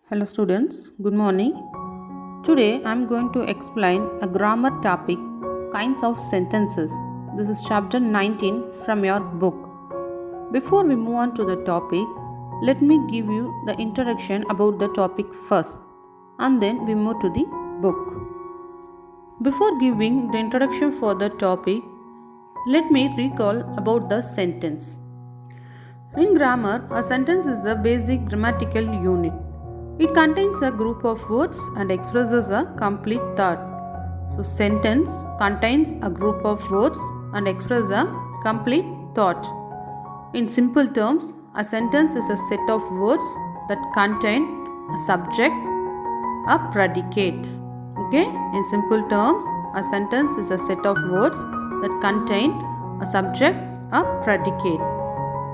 Hello students, good morning. Today I am going to explain a grammar topic, kinds of sentences. This is chapter 19 from your book. Before we move on to the topic, let me give you the introduction about the topic first and then we move to the book. Before giving the introduction for the topic, let me recall about the sentence. In grammar, a sentence is the basic grammatical unit. It contains a group of words and expresses a complete thought. So, sentence contains a group of words and expresses a complete thought. In simple terms, a sentence is a set of words that contain a subject, a predicate. Okay? In simple terms, a sentence is a set of words that contain a subject, a predicate.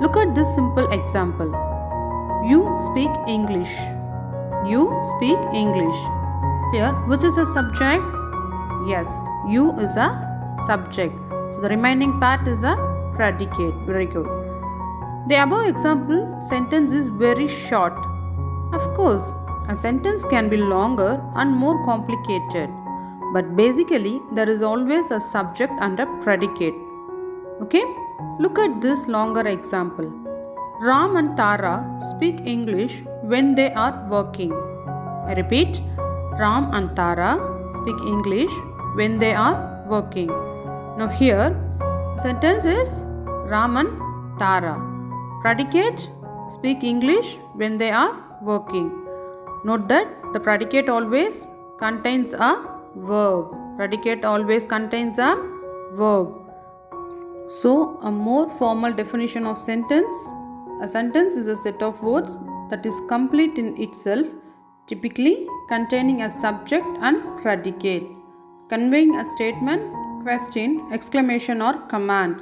Look at this simple example. You speak English. You speak English. Here, which is a subject? Yes, you is a subject. So, the remaining part is a predicate. Very good. The above example sentence is very short. Of course, a sentence can be longer and more complicated. But basically, there is always a subject and a predicate. Okay? Look at this longer example. Ram and Tara speak English when they are working. I repeat, Ram and Tara speak English when they are working. Now here, sentence is Ram and Tara. Predicate, speak English when they are working. Note that the predicate always contains a verb. Predicate always contains a verb. So, a more formal definition of sentence. A sentence is a set of words that is complete in itself, typically containing a subject and predicate, conveying a statement, question, exclamation or command,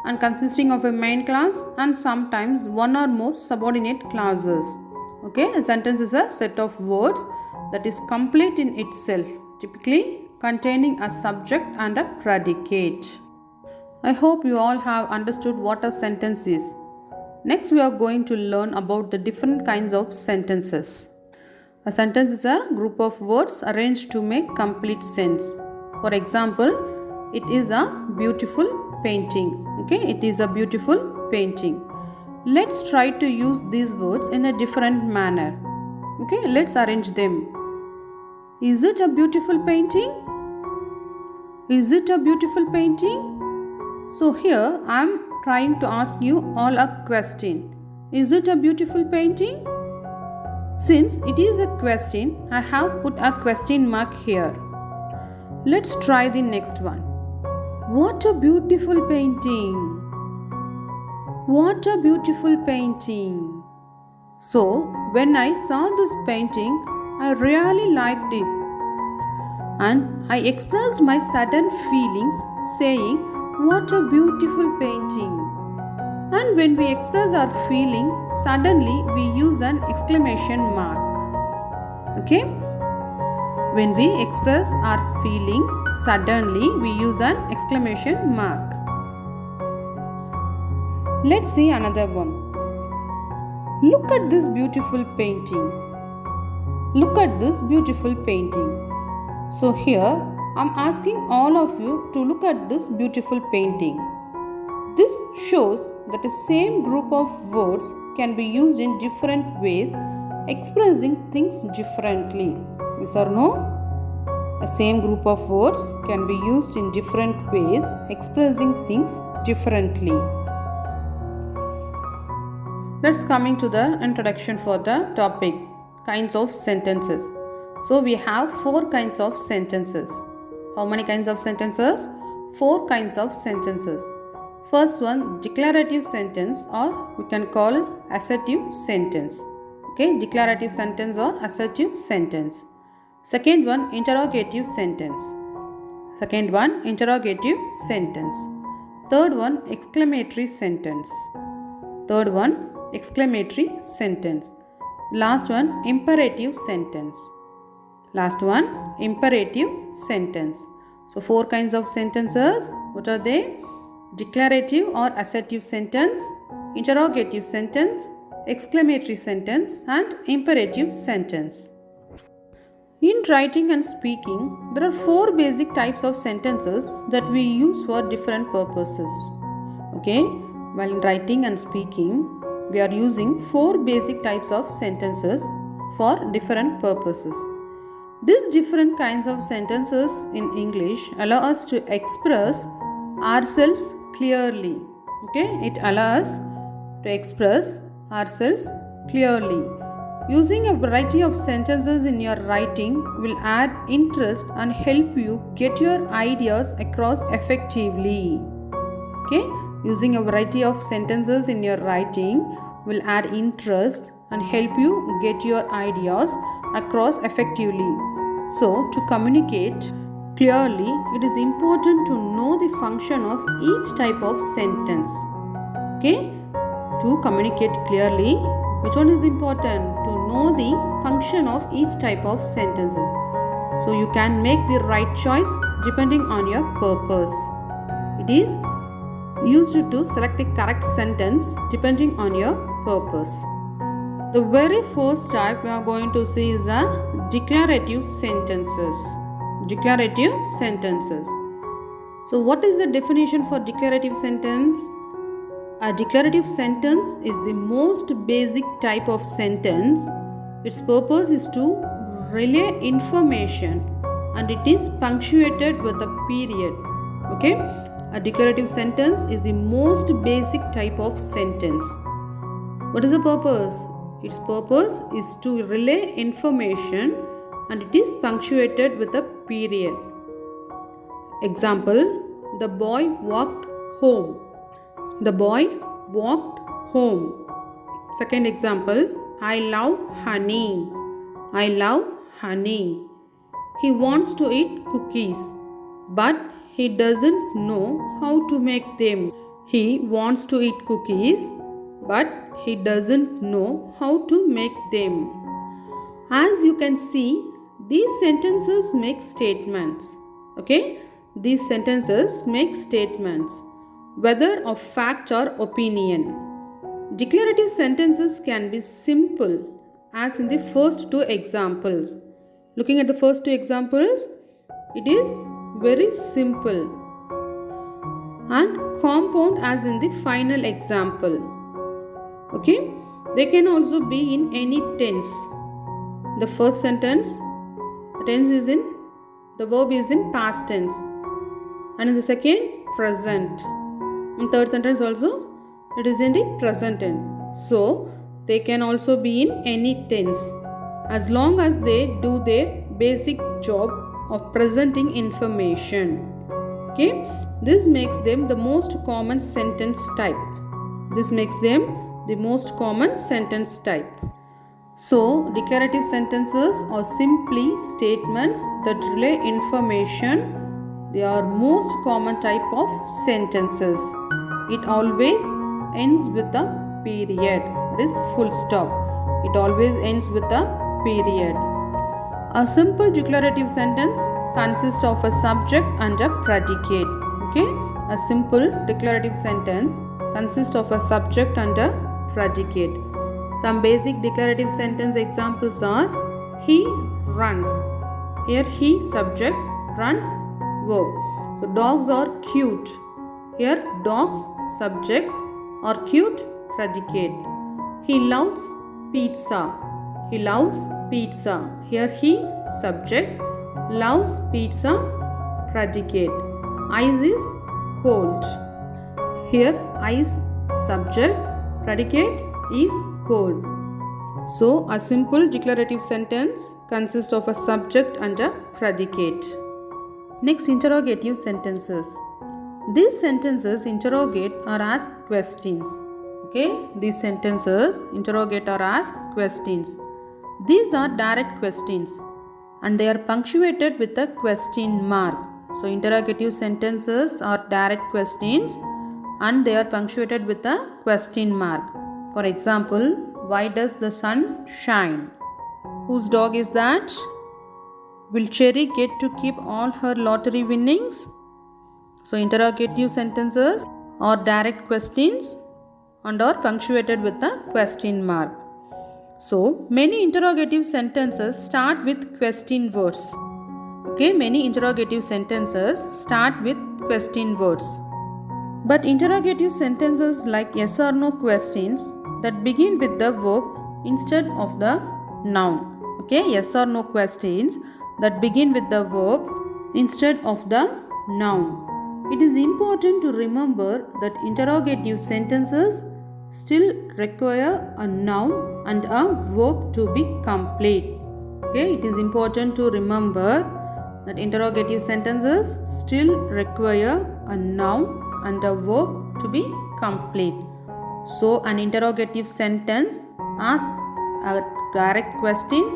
and consisting of a main clause and sometimes one or more subordinate clauses. Okay, a sentence is a set of words that is complete in itself, typically containing a subject and a predicate. I hope you all have understood what a sentence is. Next, we are going to learn about the different kinds of sentences. A sentence is a group of words arranged to make complete sense. For example, it is a beautiful painting. Okay, it is a beautiful painting. Let's try to use these words in a different manner. Okay, let's arrange them. Is it a beautiful painting? Is it a beautiful painting? So here I am trying to ask you all a question. Is it a beautiful painting? Since it is a question, I have put a question mark here. Let's try the next one. What a beautiful painting! What a beautiful painting! So, when I saw this painting, I really liked it. And I expressed my sudden feelings saying, what a beautiful painting. And when we express our feeling, suddenly we use an exclamation mark. Okay? When we express our feeling, suddenly we use an exclamation mark. Let's see another one. Look at this beautiful painting. Look at this beautiful painting. So here, I'm asking all of you to look at this beautiful painting. This shows that the same group of words can be used in different ways, expressing things differently. Yes or no? A same group of words can be used in different ways, expressing things differently. Let's coming to the introduction for the topic, kinds of sentences. So we have 4 kinds of sentences. How many kinds of sentences? 4 kinds of sentences. First one, declarative sentence, or we can call it assertive sentence. Okay, declarative sentence or assertive sentence. Second one, interrogative sentence. Second one, interrogative sentence. Third one, exclamatory sentence. Third one, exclamatory sentence. Last one, imperative sentence. Last one, imperative sentence. So 4 kinds of sentences. What are they? Declarative or assertive sentence, interrogative sentence, exclamatory sentence, and imperative sentence. In writing and speaking, there are four basic types of sentences that we use for different purposes. Okay, while in writing and speaking, we are using four basic types of sentences for different purposes. These different kinds of sentences in English allow us to express ourselves clearly. Okay, it allows us to express ourselves clearly. Using a variety of sentences in your writing will add interest and help you get your ideas across effectively. Okay, using a variety of sentences in your writing will add interest and help you get your ideas across effectively. So, to communicate clearly, it is important to know the function of each type of sentence. Okay, to communicate clearly, which one is important? To know the function of each type of sentences, so you can make the right choice depending on your purpose. It is used to select the correct sentence depending on your purpose. The very first type we are going to see is a declarative sentences. Declarative sentences. So what is the definition for declarative sentence? A declarative sentence is the most basic type of sentence. Its purpose is to relay information and it is punctuated with a period. Okay? A declarative sentence is the most basic type of sentence. What is the purpose? Its purpose is to relay information and it is punctuated with a period. Example, the boy walked home. The boy walked home. Second example, I love honey. I love honey. He wants to eat cookies, but he doesn't know how to make them. He wants to eat cookies, but he doesn't know how to make them. As you can see, these sentences make statements. Okay? These sentences make statements, whether of fact or opinion. Declarative sentences can be simple, as in the first two examples. Looking at the first two examples, it is very simple, and compound as in the final example. Okay, they can also be in any tense. The first sentence, the verb is in past tense, and in the second, present. In third sentence also, it is in the present tense. So they can also be in any tense, as long as they do their basic job of presenting information. Okay, this makes them the most common sentence type. This makes them the most common sentence type. So, declarative sentences are simply statements that relay information. They are most common type of sentences. It always ends with a period. It is full stop. It always ends with a period. A simple declarative sentence consists of a subject and a predicate. Okay? A simple declarative sentence consists of a subject and a predicate. Some basic declarative sentence examples are he runs. Here he subject, runs verb. So dogs are cute. Here dogs subject or cute predicate. He loves pizza. He loves pizza. Here he subject, loves pizza predicate. Ice is cold. Here ice subject, predicate is cold. So, a simple declarative sentence consists of a subject and a predicate. Next, interrogative sentences. These sentences interrogate or ask questions. Okay, these sentences interrogate or ask questions. These are direct questions and they are punctuated with a question mark. So, interrogative sentences are direct questions and they are punctuated with a question mark. For example, why does the sun shine? Whose dog is that? Will Cherry get to keep all her lottery winnings? So, interrogative sentences are direct questions and are punctuated with a question mark. So, many interrogative sentences start with question words. Okay, many interrogative sentences start with question words. But interrogative sentences like yes or no questions that begin with the verb instead of the noun. Okay, yes or no questions that begin with the verb instead of the noun. It is important to remember that interrogative sentences still require a noun and a verb to be complete. Okay, it is important to remember that interrogative sentences still require a noun and a verb to be complete. So, an interrogative sentence asks direct questions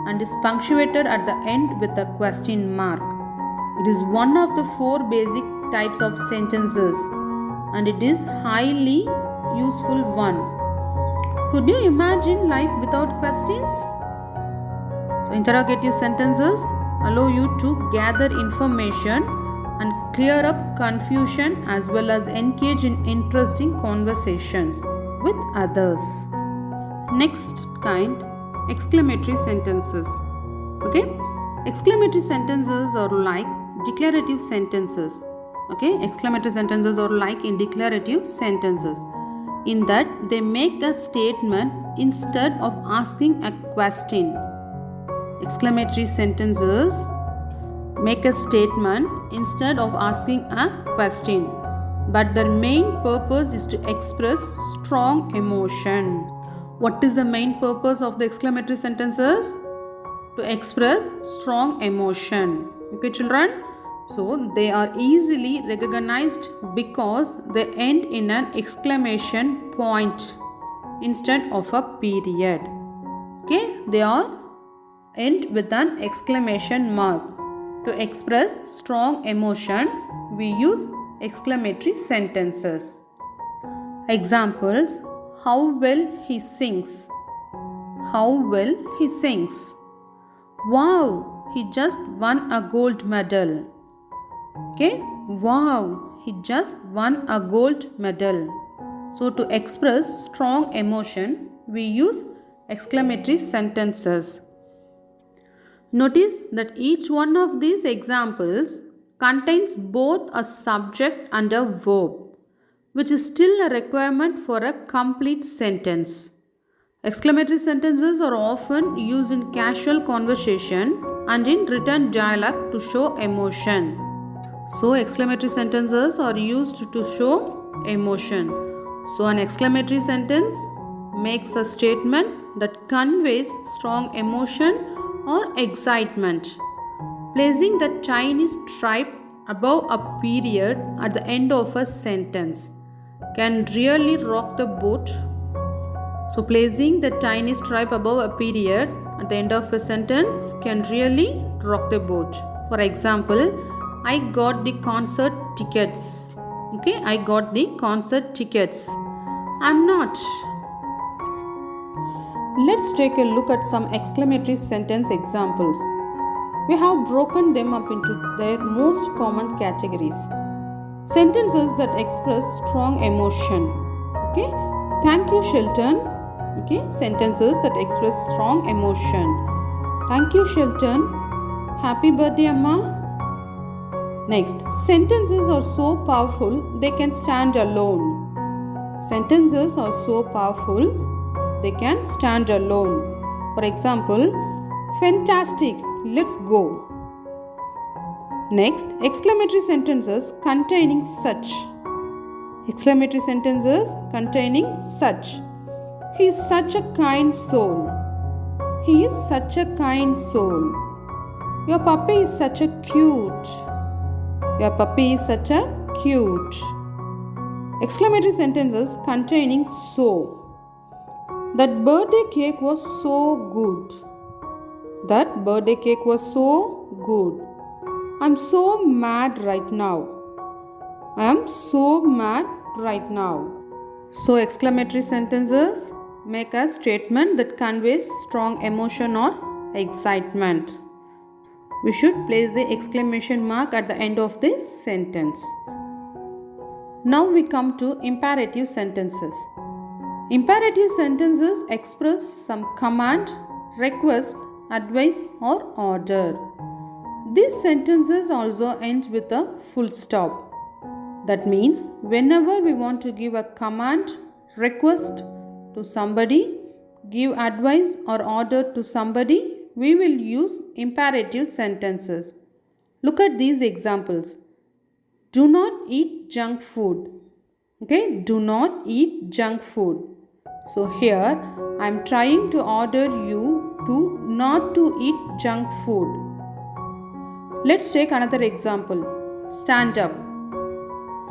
and is punctuated at the end with a question mark. It is one of the 4 basic types of sentences and it is highly useful one. Could you imagine life without questions? So, interrogative sentences allow you to gather information and clear up confusion as well as engage in interesting conversations with others. Next kind, exclamatory sentences. Okay, exclamatory sentences are like declarative sentences. Okay, exclamatory sentences are like in declarative sentences in that they make a statement instead of asking a question. Exclamatory sentences make a statement instead of asking a question, but their main purpose is to express strong emotion. What is the main purpose of the exclamatory sentences? To express strong emotion. Okay, children? So, they are easily recognized because they end in an exclamation point instead of a period. Okay, they are end with an exclamation mark. To express strong emotion, we use exclamatory sentences. Examples: how well he sings. How well he sings. Wow, he just won a gold medal. Okay, wow, he just won a gold medal. So, to express strong emotion, we use exclamatory sentences. Notice that each one of these examples contains both a subject and a verb, which is still a requirement for a complete sentence. Exclamatory sentences are often used in casual conversation and in written dialogue to show emotion. So, exclamatory sentences are used to show emotion. So, an exclamatory sentence makes a statement that conveys strong emotion or excitement. Placing the tiny stripe above a period at the end of a sentence can really rock the boat. So, placing the tiny stripe above a period at the end of a sentence can really rock the boat. For example, I got the concert tickets. Okay, I got the concert tickets. I'm not. Let's take a look at some exclamatory sentence examples. We have broken them up into their most common categories. Sentences that express strong emotion. Okay, thank you, Shelton. Okay, sentences that express strong emotion. Thank you, Shelton. Happy birthday, Amma. Next, sentences are so powerful they can stand alone. Sentences are so powerful they can stand alone. For example, fantastic, let's go. Next, exclamatory sentences containing such. Exclamatory sentences containing such. He is such a kind soul. He is such a kind soul. Your puppy is such a cute. Your puppy is such a cute. Exclamatory sentences containing so. That birthday cake was so good. That birthday cake was so good. I'm so mad right now. I am so mad right now. So, exclamatory sentences make a statement that conveys strong emotion or excitement. We should place the exclamation mark at the end of this sentence. Now we come to imperative sentences. Imperative sentences express some command, request, advice, or order. These sentences also end with a full stop. That means whenever we want to give a command, request to somebody, give advice or order to somebody, we will use imperative sentences. Look at these examples. Do not eat junk food. Okay, do not eat junk food. So here I am trying to order you to not to eat junk food. Let's take another example. Stand up.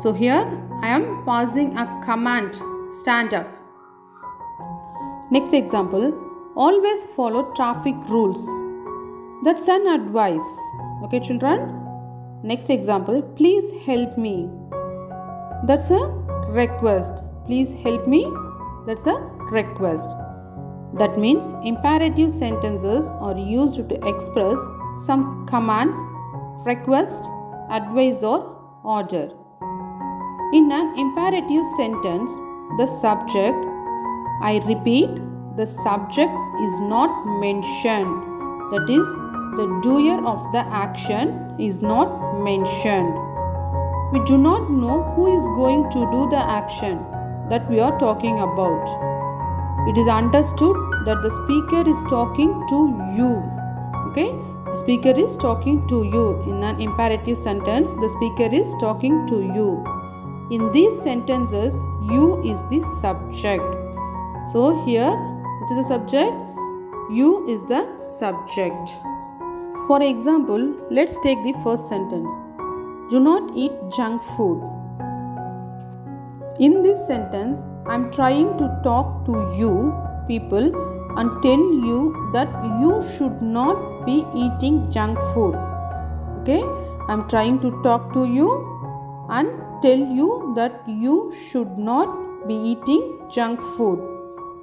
So here I am passing a command. Stand up. Next example. Always follow traffic rules. That's an advice. Okay, children? Next example. Please help me. That's a request. Please help me. That's a request. That means imperative sentences are used to express some commands, request, advice, or order. In an imperative sentence, the subject, I repeat, the subject is not mentioned. That is, the doer of the action is not mentioned. We do not know who is going to do the action that we are talking about. It is understood that the speaker is talking to you. Okay? The speaker is talking to you. In an imperative sentence, the speaker is talking to you. In these sentences, you is the subject. So here, what is the subject? You is the subject. For example, let's take the first sentence. Do not eat junk food. In this sentence, I am trying to talk to you people and tell you that you should not be eating junk food. Okay? I am trying to talk to you and tell you that you should not be eating junk food.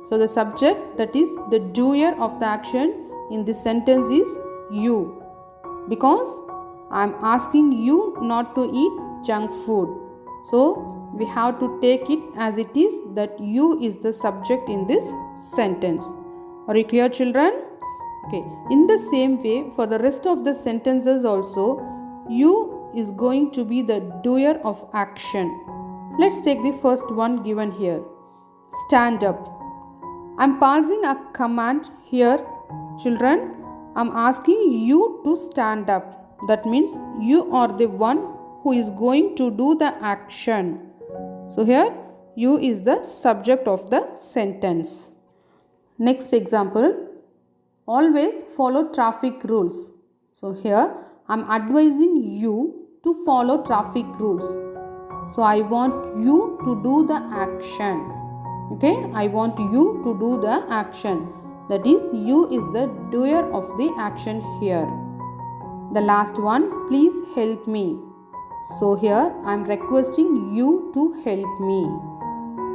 So the subject, that is the doer of the action in this sentence, is you. Because I am asking you not to eat junk food. So we have to take it as it is, that you is the subject in this sentence. Are you clear, children? Okay. In the same way, for the rest of the sentences also, you is going to be the doer of action. Let's take the first one given here. Stand up. I am passing a command here, children. I am asking you to stand up. That means you are the one who is going to do the action. So here you is the subject of the sentence. Next example. Always follow traffic rules. So here I am advising you to follow traffic rules. So I want you to do the action. Okay, I want you to do the action. That is, you is the doer of the action here. The last one, please help me. So here I am requesting you to help me.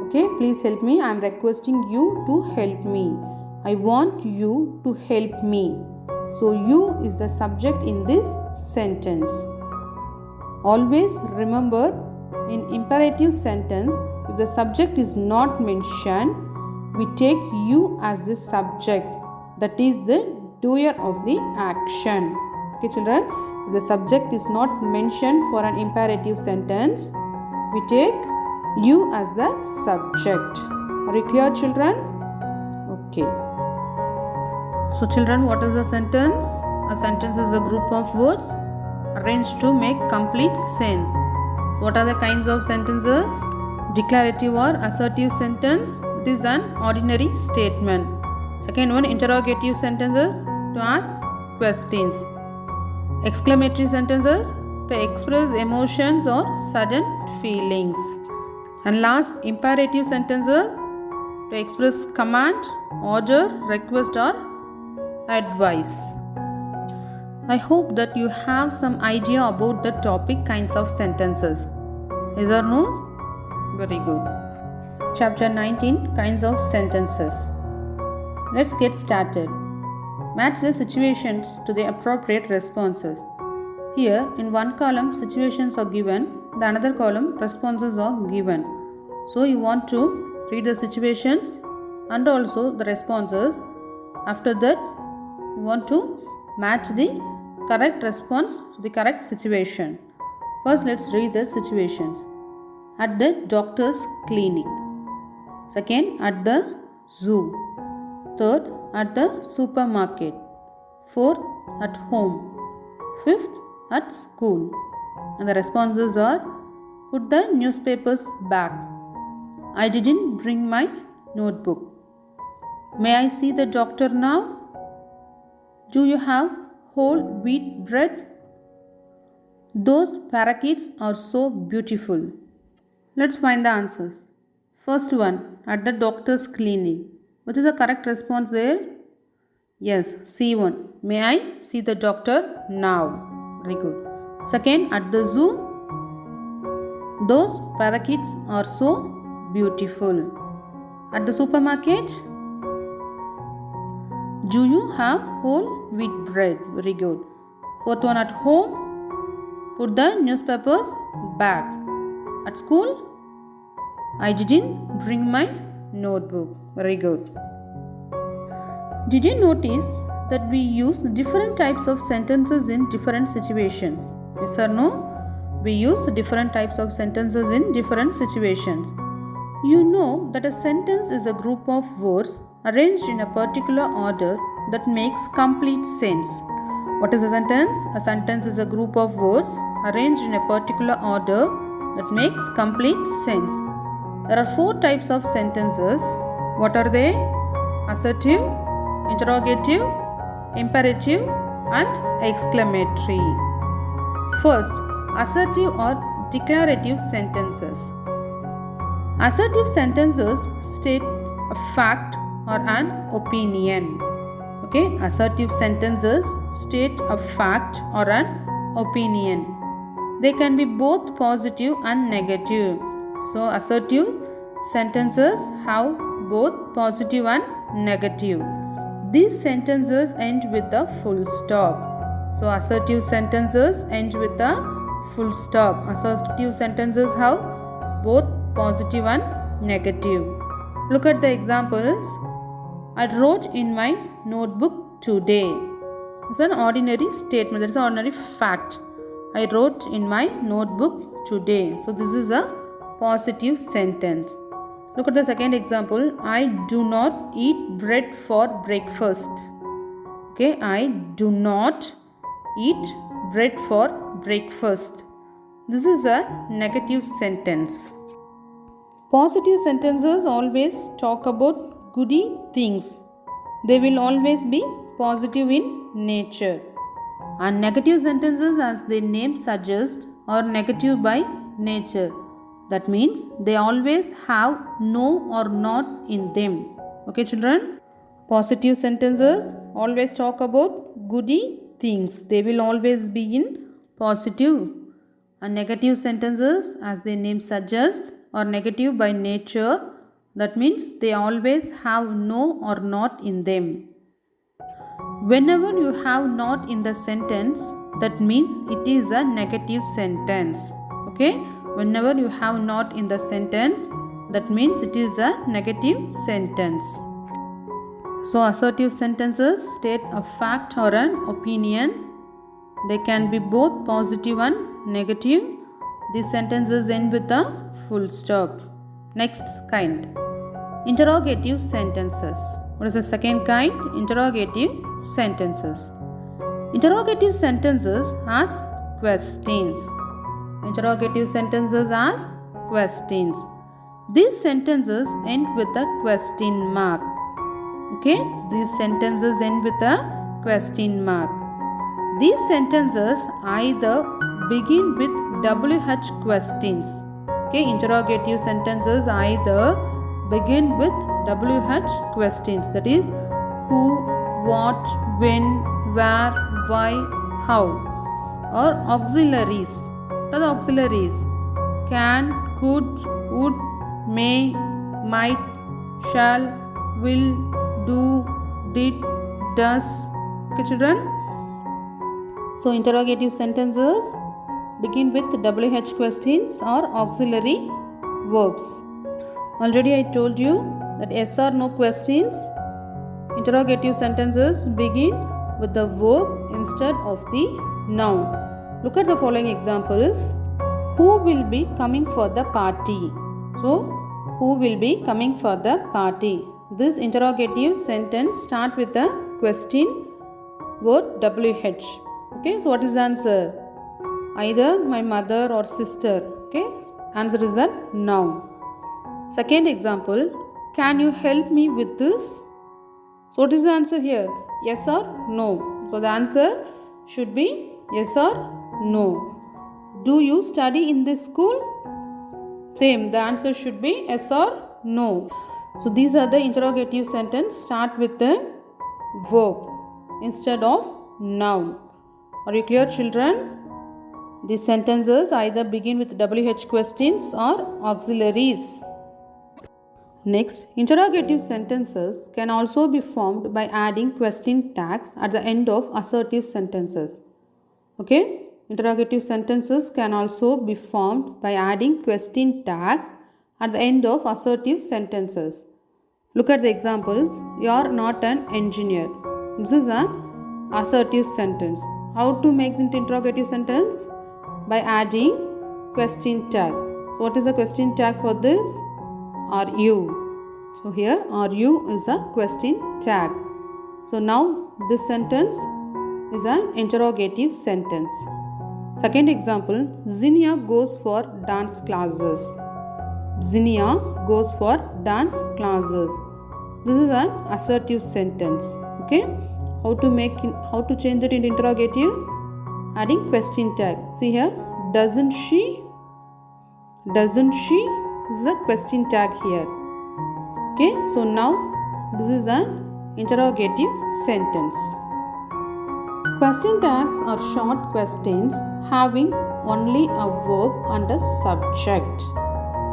Okay, please help me. I am requesting you to help me. I want you to help me. So you is the subject in this sentence. Always remember, in imperative sentence, if the subject is not mentioned, we take you as the subject. That is the doer of the action. Okay, children? If the subject is not mentioned for an imperative sentence, we take you as the subject. Are you clear, children? Okay. So, children, what is a sentence? A sentence is a group of words arranged to make complete sense. What are the kinds of sentences? Declarative or assertive sentence. It is an ordinary statement. Second one, interrogative sentences, to ask questions. Exclamatory sentences, to express emotions or sudden feelings. And last, imperative sentences, to express command, order, request, or advice. I hope that you have some idea about the topic kinds of sentences. Is or no? Very good. Chapter 19, kinds of sentences. Let's get started. Match the situations to the appropriate responses. Here, in one column, situations are given the another column responses are given. So you want to read the situations and also the responses. After that, you want to match the correct response to the correct situation. First, let's read the situations. At the doctor's clinic. Second, at the zoo. Third, at the supermarket. Fourth, at home. Fifth, at school. And the responses are: put the newspapers back. I didn't bring my notebook. May I see the doctor now? Do you have whole wheat bread? Those parakeets are so beautiful. Let's find the answers. First one, at the doctor's clinic. What is the correct response there? Yes, C1. May I see the doctor now? Very good. Second, at the zoo. Those parakeets are so beautiful. At the supermarket. Do you have whole wheat bread? Very good. Fourth one, at home. Put the newspapers back. At school. I didn't bring my notebook. Very good. Did you notice that we use different types of sentences in different situations? Yes or no? We use different types of sentences in different situations. You know that a sentence is a group of words arranged in a particular order that makes complete sense. What is a sentence? A sentence is a group of words arranged in a particular order that makes complete sense. There are 4 types of sentences. What are they? Assertive, interrogative, imperative, and exclamatory. First, assertive or declarative sentences. Assertive sentences state a fact or an opinion. Okay, assertive sentences state a fact or an opinion. They can be both positive and negative. So, assertive sentences have both positive and negative. These sentences end with a full stop. So, assertive sentences end with a full stop. Assertive sentences have both positive and negative. Look at the examples. I wrote in my notebook today. It's an ordinary statement. It's an ordinary fact. I wrote in my notebook today. So, this is a positive sentence. Look at the second example. I do not eat bread for breakfast. Okay, I do not eat bread for breakfast. This is a negative sentence. Positive sentences always talk about goody things. They will always be positive in nature. And negative sentences, as their name suggests, are negative by nature. That means they always have no or not in them. Okay, children? Positive sentences always talk about goody things. They will always be in positive. And negative sentences, as their name suggests, are negative by nature. That means they always have no or not in them. Whenever you have not in the sentence, that means it is a negative sentence. Okay? Whenever you have not in the sentence, that means it is a negative sentence. So, assertive sentences state a fact or an opinion. They can be both positive and negative. These sentences end with a full stop. Next kind. Interrogative sentences. What is the second kind? Interrogative sentences. Interrogative sentences ask questions. Interrogative sentences ask questions. These sentences end with a question mark. Okay, these sentences end with a question mark. These sentences either begin with WH questions. Okay, interrogative sentences either begin with WH questions. That is, who, what, when, where, why, how. Or auxiliaries. What are the auxiliaries? Can, could, would, may, might, shall, will, do, did, does. Okay, children? So, interrogative sentences begin with WH questions or auxiliary verbs. Already I told you that yes or no questions, interrogative sentences begin with the verb instead of the noun. Look at the following examples. Who will be coming for the party? So, who will be coming for the party? This interrogative sentence starts with the question word WH. Okay, so what is the answer? Either my mother or sister. Okay, answer is a noun. Second example, can you help me with this? So what is the answer here? Yes or no? So the answer should be yes or no. Do you study in this school? Same, the answer should be yes or no. So these are the interrogative sentence start with the verb instead of noun. Are you clear, children? These sentences either begin with WH questions or auxiliaries. Next, interrogative sentences can also be formed by adding question tags at the end of assertive sentences. Okay, interrogative sentences can also be formed by adding question tags at the end of assertive sentences. Look at the examples. You are not an engineer. This is an assertive sentence. How to make the interrogative sentence? By adding question tag. So what is the question tag for this? Are you? So here are you is a question tag. So now this sentence is an interrogative sentence. Second example, Zinnia goes for dance classes. Zinnia goes for dance classes. This is an assertive sentence. Okay, how to change it into interrogative? Adding question tag. See here, doesn't she? Doesn't she is a question tag here. Okay, so now this is an interrogative sentence. Question tags are short questions having only a verb and a subject.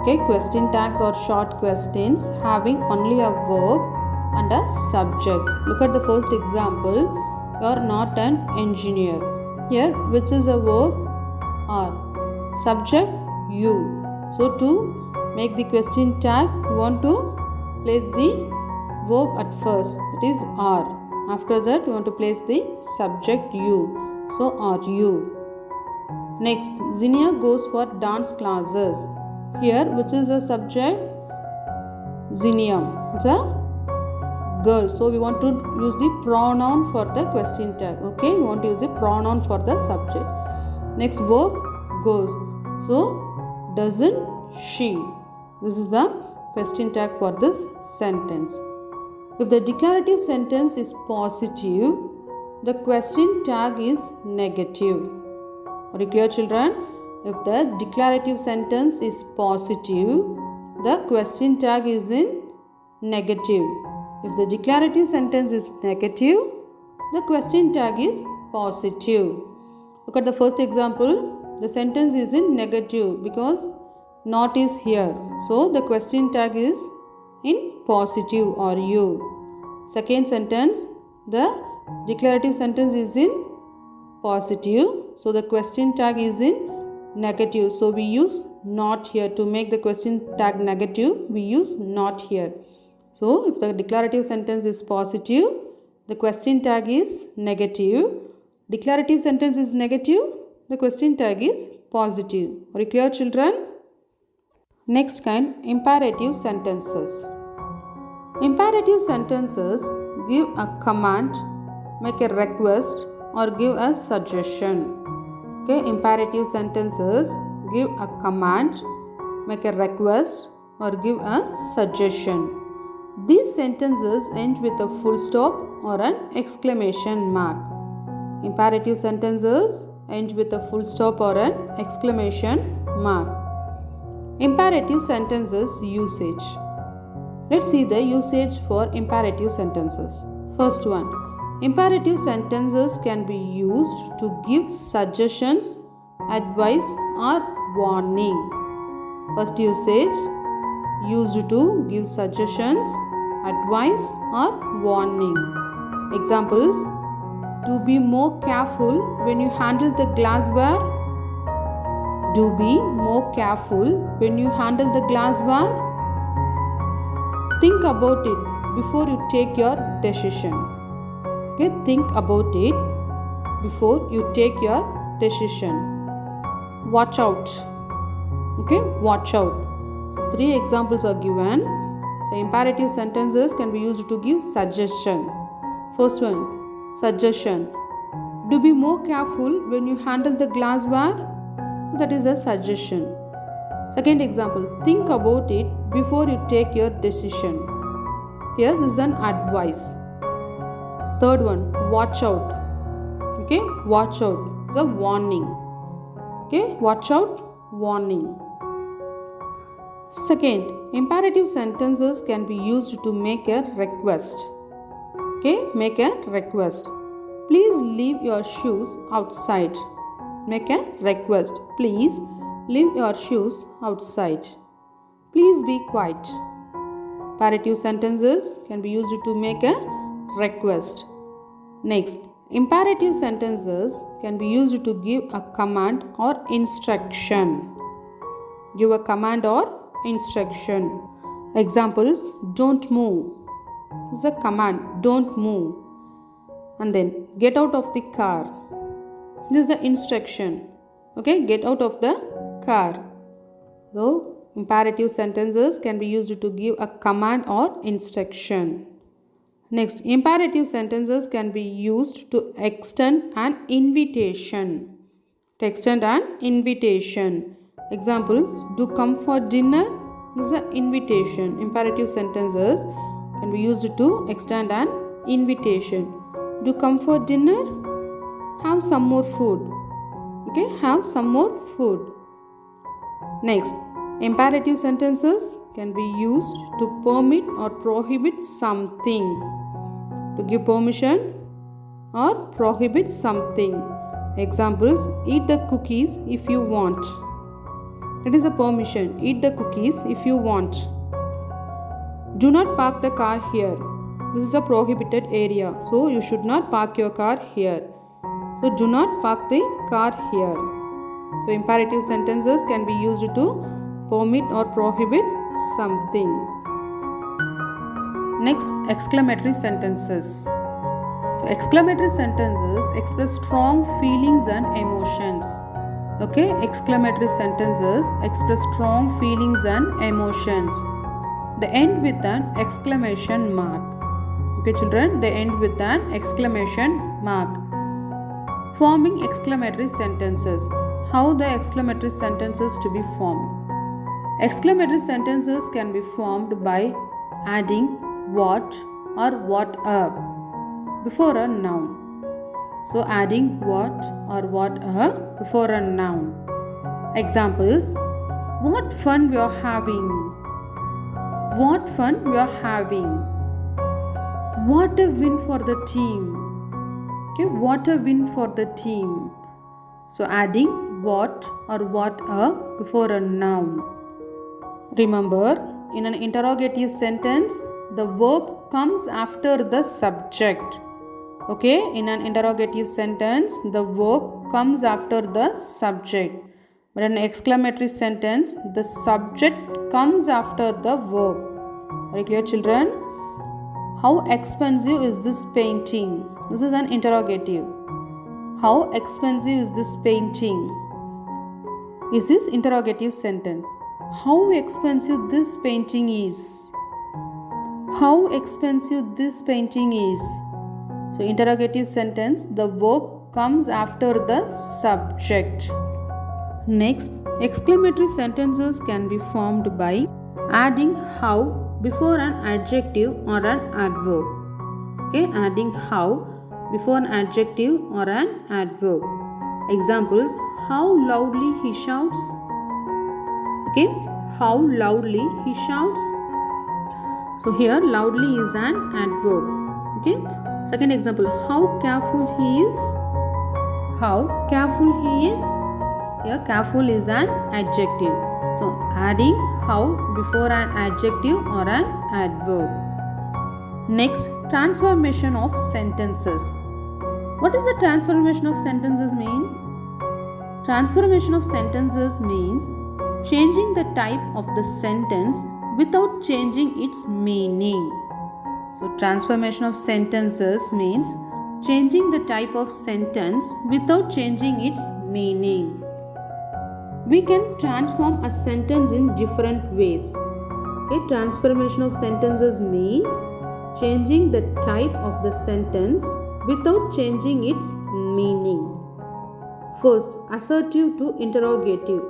Okay, question tags are short questions having only a verb and a subject. Look at the first example. You are not an engineer. Here, which is a verb? Are. Subject, you. So, to make the question tag, you want to place the verb at first. That is are. After that, you want to place the subject, you. So, are you. Next, Zinnia goes for dance classes. Here, which is the subject? Zinnia. It's a girl. So, we want to use the pronoun for the question tag. Okay, we want to use the pronoun for the subject. Next, verb goes. So, doesn't she? This is the question tag for this sentence. If the declarative sentence is positive, the question tag is negative. Are you clear, children? If the declarative sentence is positive, the question tag is in negative. If the declarative sentence is negative, the question tag is positive. Look at the first example. The sentence is in negative because not is here. So the question tag is in positive or you. Second sentence, the declarative sentence is in positive. So the question tag is in negative. So we use not here. To make the question tag negative, we use not here. So if the declarative sentence is positive, the question tag is negative. Declarative sentence is negative, the question tag is positive. Are you clear, children? Next kind, imperative sentences. Imperative sentences give a command, make a request, or give a suggestion. Okay, imperative sentences give a command, make a request, or give a suggestion. These sentences end with a full stop or an exclamation mark. Imperative sentences end with a full stop or an exclamation mark. Imperative sentences usage. Let's see the usage for imperative sentences. First one, imperative sentences can be used to give suggestions, advice, or warning. First usage, used to give suggestions, advice, or warning. Examples, to be more careful when you handle the glassware. Do be more careful when you handle the glassware. Think about it before you take your decision. Okay, think about it before you take your decision. Watch out. Okay, watch out. 3 examples are given. So imperative sentences can be used to give suggestion. First one, suggestion. Do be more careful when you handle the glassware. So that is a suggestion. Second example, think about it before you take your decision. Here this is an advice. Third one, watch out. Okay, watch out. It's a warning. Okay, watch out, warning. Second, imperative sentences can be used to make a request. Okay, make a request. Please leave your shoes outside. Make a request. Please leave your shoes outside. Please be quiet. Imperative sentences can be used to make a request. Next, imperative sentences can be used to give a command or instruction. Give a command or instruction. Examples, don't move. This is a command, don't move. And then, get out of the car. This is the instruction. Okay, get out of the car. So, imperative sentences can be used to give a command or instruction. Next, imperative sentences can be used to extend an invitation. To extend an invitation. Examples, do come for dinner. This is an invitation. Imperative sentences can be used to extend an invitation. Do come for dinner. Have some more food. Okay, have some more food. Next, imperative sentences can be used to permit or prohibit something. To give permission or prohibit something. Examples, eat the cookies if you want. It is a permission. Eat the cookies if you want. Do not park the car here. This is a prohibited area. So you should not park your car here. So do not park the car here. So imperative sentences can be used to permit or prohibit something. Next, exclamatory sentences. So exclamatory sentences express strong feelings and emotions. Okay, exclamatory sentences express strong feelings and emotions. They end with an exclamation mark. Okay, children, they end with an exclamation mark. Forming exclamatory sentences. How the exclamatory sentences to be formed? Exclamatory sentences can be formed by adding what or what a before a noun. So adding what or what a before a noun. Examples, what fun we are having. What fun we are having. What a win for the team. Okay, what a win for the team. So adding what or what a before a noun. Remember, in an interrogative sentence, the verb comes after the subject. Okay, in an interrogative sentence, the verb comes after the subject. But in an exclamatory sentence, the subject comes after the verb. Very clear, children? How expensive is this painting? This is an interrogative. How expensive is this painting? Is this interrogative sentence? How expensive this painting is? How expensive this painting is? So interrogative sentence, the verb comes after the subject. Next, exclamatory sentences can be formed by adding how before an adjective or an adverb. Okay, adding how before an adjective or an adverb. Examples, how loudly he shouts. Okay, how loudly he shouts. So here loudly is an adverb. Okay. Second example, how careful he is. How careful he is. Here careful is an adjective. So adding how before an adjective or an adverb. Next, transformation of sentences. What does the transformation of sentences mean? Transformation of sentences means changing the type of the sentence without changing its meaning. So, transformation of sentences means changing the type of sentence without changing its meaning. We can transform a sentence in different ways. Okay, transformation of sentences means changing the type of the sentence without changing its meaning. First, assertive to interrogative.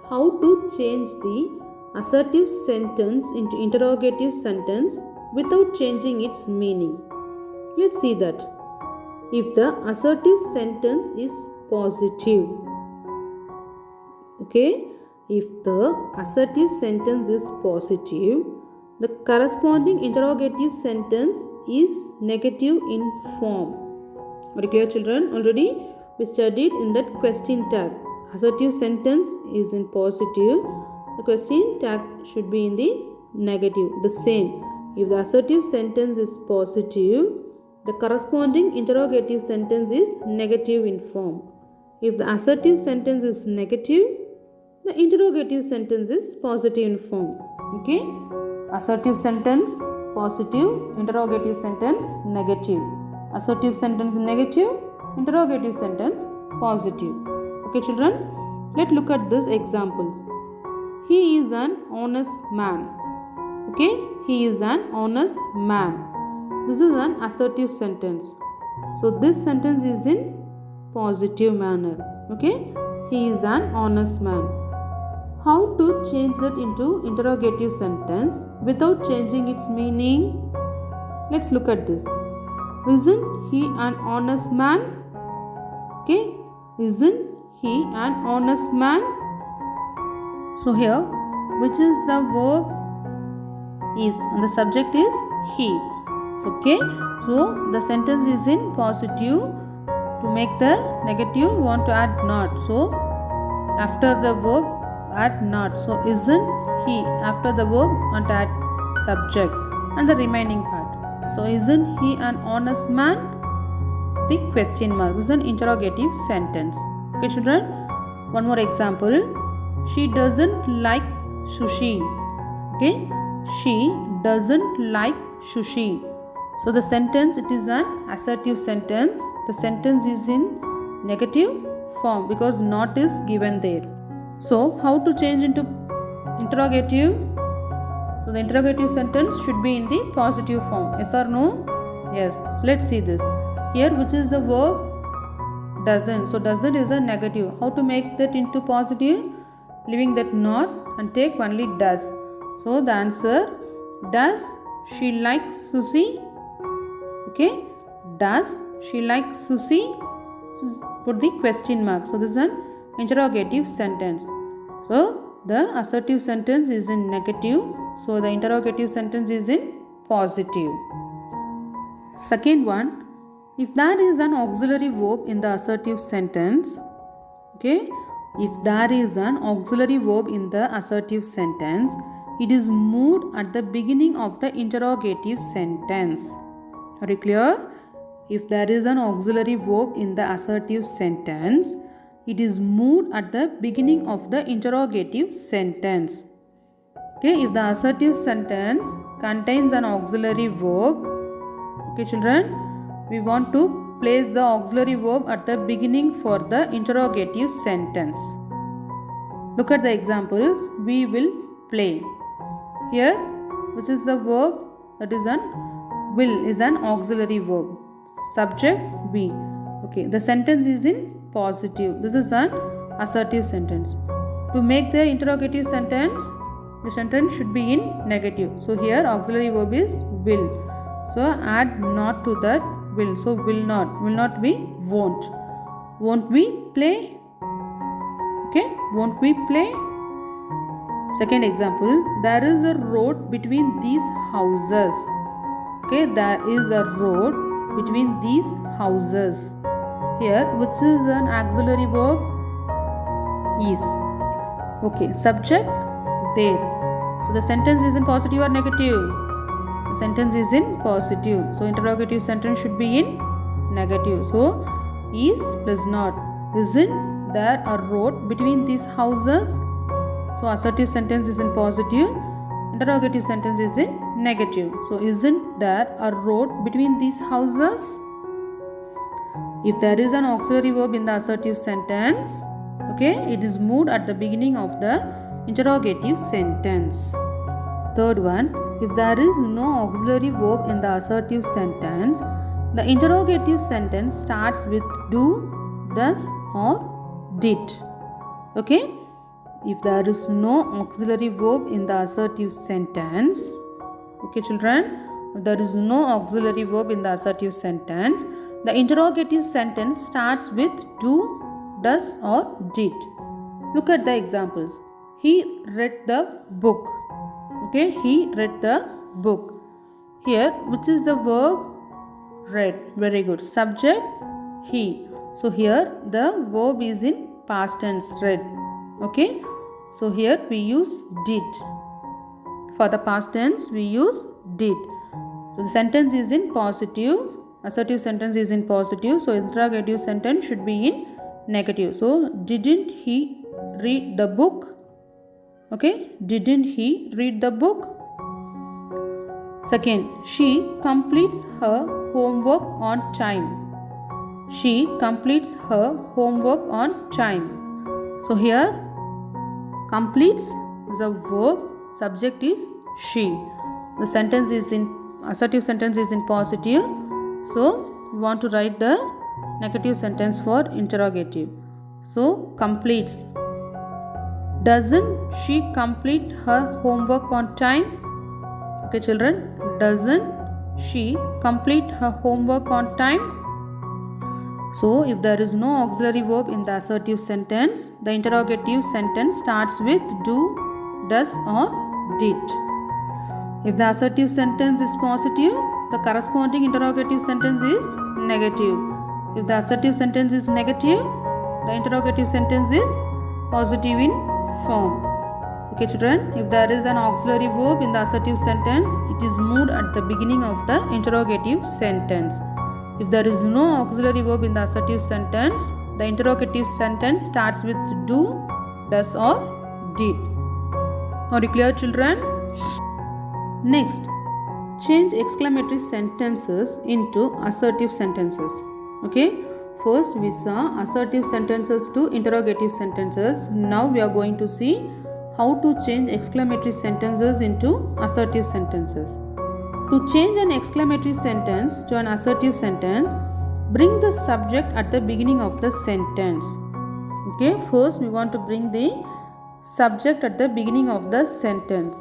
How to change the assertive sentence into interrogative sentence without changing its meaning. Let's see that. If the assertive sentence is positive, okay, if the assertive sentence is positive, the corresponding interrogative sentence is negative in form. Are you clear, children? Already we studied in that question tag. Assertive sentence is in positive, the question tag should be in the negative. The same. If the assertive sentence is positive, the corresponding interrogative sentence is negative in form. If the assertive sentence is negative, the interrogative sentence is positive in form. Okay? Assertive sentence positive, interrogative sentence negative. Assertive sentence negative, interrogative sentence positive. Okay, children? Let's look at this example. He is an honest man. Okay? He is an honest man. This is an assertive sentence. So, this sentence is in positive manner. Okay? He is an honest man. How to change that into interrogative sentence without changing its meaning? Let's look at this. Isn't he an honest man? Okay? Isn't he an honest man? So, here, which is the verb? Is, and the subject is he. Okay, so the sentence is in positive. To make the negative, we want to add not. So, after the verb, add not. So, isn't he? After the verb, want to add subject and the remaining part. So, isn't he an honest man? The question mark is an interrogative sentence. Okay, children. One more example. She doesn't like sushi. Okay. She doesn't like sushi. So the sentence, it is an assertive sentence. The sentence is in negative form because not is given there. So how to change into interrogative? So the interrogative sentence should be in the positive form. Yes or no? Yes. Let's see this. Here, which is the verb? Doesn't. So doesn't is a negative. How to make that into positive? Leaving that not and take only does. So the answer, does she like sushi? Okay, does she like sushi? Put the question mark. So this is an interrogative sentence. So the assertive sentence is in negative. So the interrogative sentence is in positive. Second one, if there is an auxiliary verb in the assertive sentence, okay, if there is an auxiliary verb in the assertive sentence, it is moved at the beginning of the interrogative sentence. Are you clear? If there is an auxiliary verb in the assertive sentence, it is moved at the beginning of the interrogative sentence. Okay, if the assertive sentence contains an auxiliary verb, okay children, we want to place the auxiliary verb at the beginning for the interrogative sentence. Look at the examples. We will play. Here, which is the verb? That is an will is an auxiliary verb. Subject we. Okay, the sentence is in positive. This is an assertive sentence. To make the interrogative sentence, the sentence should be in negative. So here auxiliary verb is will. So add not to that will. So will not be won't. Won't we play? Okay, won't we play? Second example, there is a road between these houses. Okay, there is a road between these houses. Here, which is an auxiliary verb? Is. Okay, subject there. So the sentence is in positive or negative? The sentence is in positive. So interrogative sentence should be in negative. So is plus not. Isn't there a road between these houses? So assertive sentence is in positive, interrogative sentence is in negative. So isn't there a road between these houses? If there is an auxiliary verb in the assertive sentence, okay, it is moved at the beginning of the interrogative sentence. Third one, if there is no auxiliary verb in the assertive sentence, the interrogative sentence starts with do, does or did. Okay, if there is no auxiliary verb in the assertive sentence, okay children, if there is no auxiliary verb in the assertive sentence, the interrogative sentence starts with do, does or did. Look at the examples. He read the book. Okay, he read the book. Here, which is the verb? Read. Very good. Subject, he. So here the verb is in past tense, read. Okay, so here we use did. For the past tense we use did. So the sentence is in positive, assertive sentence is in positive, so interrogative sentence should be in negative. So didn't he read the book? Okay, didn't he read the book? Second, she completes her homework on time. She completes her homework on time. So here completes is a verb, subject is she. The sentence is in assertive sentence is in positive. So we want to write the negative sentence for interrogative. So completes. Doesn't she complete her homework on time? Okay children, doesn't she complete her homework on time? So if there is no auxiliary verb in the assertive sentence, the interrogative sentence starts with do, does or did. If the assertive sentence is positive, the corresponding interrogative sentence is negative. If the assertive sentence is negative, the interrogative sentence is positive in form. Okay children, if there is an auxiliary verb in the assertive sentence, it is moved at the beginning of the interrogative sentence. If there is no auxiliary verb in the assertive sentence, the interrogative sentence starts with do, does or did. Are you clear children? Next, change exclamatory sentences into assertive sentences. Okay, first we saw assertive sentences to interrogative sentences. Now we are going to see how to change exclamatory sentences into assertive sentences. To change an exclamatory sentence to an assertive sentence, bring the subject at the beginning of the sentence. Okay, first we want to bring the subject at the beginning of the sentence.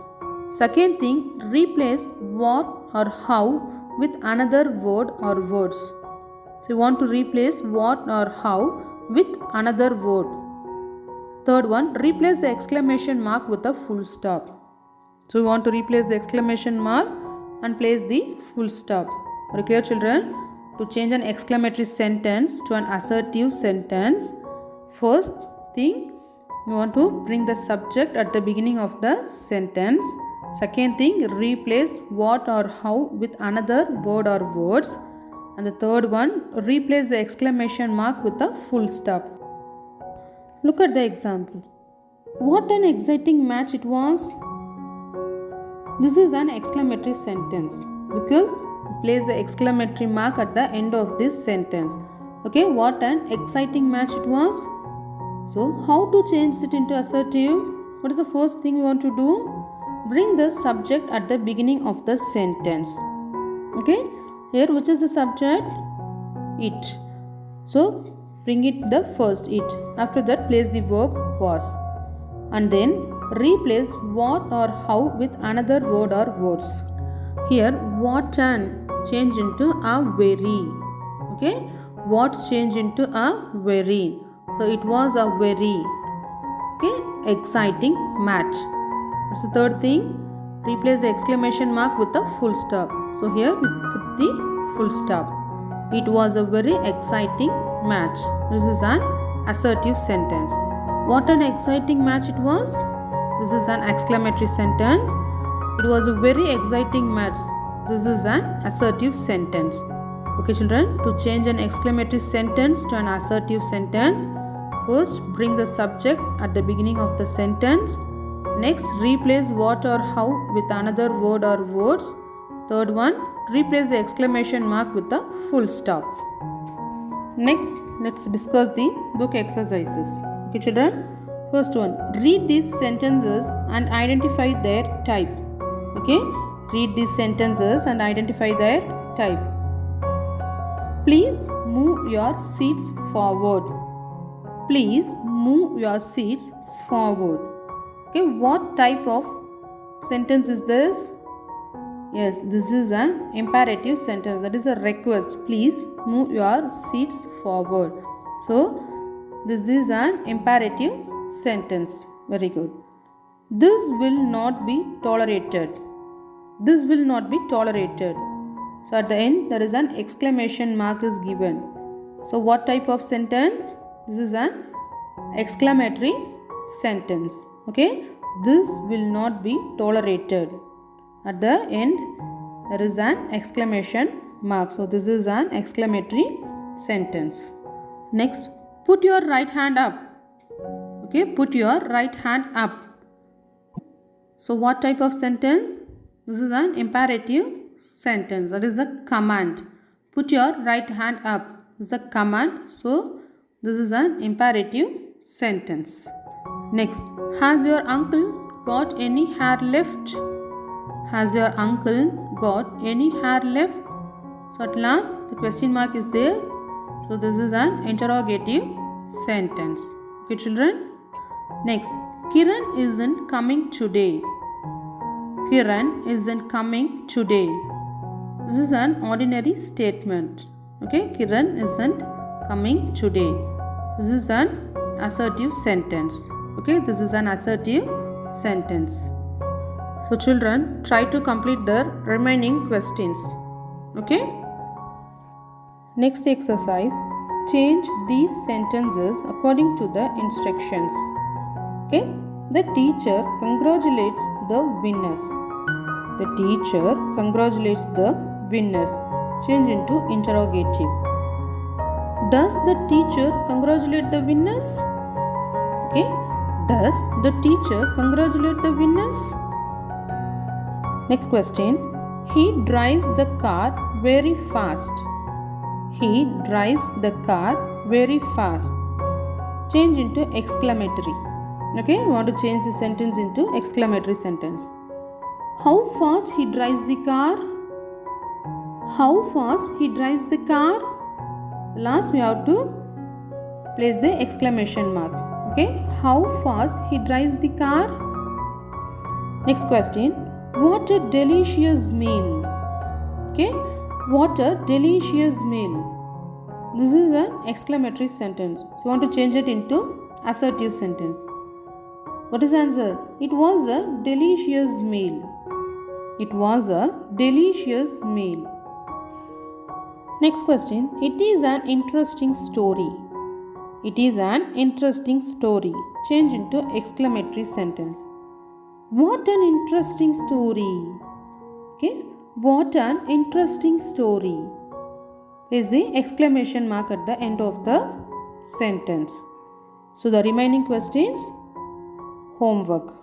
Second thing, replace what or how with another word or words. So you want to replace what or how with another word. Third one, replace the exclamation mark with a full stop. So we want to replace the exclamation mark and place the full stop. Are you clear children? To change an exclamatory sentence to an assertive sentence, first thing we want to bring the subject at the beginning of the sentence. Second thing, replace what or how with another word or words. And the third one, replace the exclamation mark with a full stop. Look at the examples. What an exciting match it was. This is an exclamatory sentence because place the exclamatory mark at the end of this sentence. Okay, what an exciting match it was. So how to change it into assertive? What is the first thing we want to do? Bring the subject at the beginning of the sentence. Okay, here which is the subject? It. So bring it the first it. After that place the verb was. And then replace what or how with another word or words. Here what an change into a very. Okay, what change into a very. So it was a very exciting match. That's the third thing. Replace the exclamation mark with a full stop. So here we put the full stop. It was a very exciting match. This is an assertive sentence. What an exciting match it was. This is an exclamatory sentence. It was a very exciting match. This is an assertive sentence. Okay children, to change an exclamatory sentence to an assertive sentence, First, bring the subject at the beginning of the sentence. Next, replace what or how with another word or words. Third one, replace the exclamation mark with a full stop. Next, let's discuss the book exercises. Okay, children. First one, read these sentences and identify their type. Okay, read these sentences and identify their type. Please move your seats forward. Please move your seats forward. Okay, what type of sentence is this? Yes, this is an imperative sentence. That is a request. Please move your seats forward. So, this is an imperative sentence. Very good. This will not be tolerated. This will not be tolerated. So, at the end, there is an exclamation mark is given. So, what type of sentence? This is an exclamatory sentence. Okay, this will not be tolerated. At the end, there is an exclamation mark. So, this is an exclamatory sentence. Next, put your right hand up. Okay, put your right hand up. So, what type of sentence? This is an imperative sentence. That is a command. Put your right hand up. This is a command. So, this is an imperative sentence. Next, has your uncle got any hair left? Has your uncle got any hair left? So, at last, the question mark is there. So, this is an interrogative sentence. Okay, children. Next, Kiran isn't coming today. Kiran isn't coming today. This is an ordinary statement. Okay, Kiran isn't coming today. This is an assertive sentence. Okay, this is an assertive sentence. So, children, try to complete the remaining questions. Okay. Next exercise, change these sentences according to the instructions. Okay. The teacher congratulates the winners. The teacher congratulates the winners. Change into interrogative. Does the teacher congratulate the winners? Okay. Does the teacher congratulate the winners? Next question. He drives the car very fast. He drives the car very fast. Change into exclamatory. Okay, we want to change the sentence into exclamatory sentence. How fast he drives the car? How fast he drives the car? Last we have to place the exclamation mark. Okay, how fast he drives the car? Next question. What a delicious meal. Okay, what a delicious meal. This is an exclamatory sentence. So, we want to change it into assertive sentence. What is the answer? It was a delicious meal. It was a delicious meal. Next question. It is an interesting story. It is an interesting story. Change into exclamatory sentence. What an interesting story. Okay. What an interesting story. Place the exclamation mark at the end of the sentence. So the remaining questions, homework.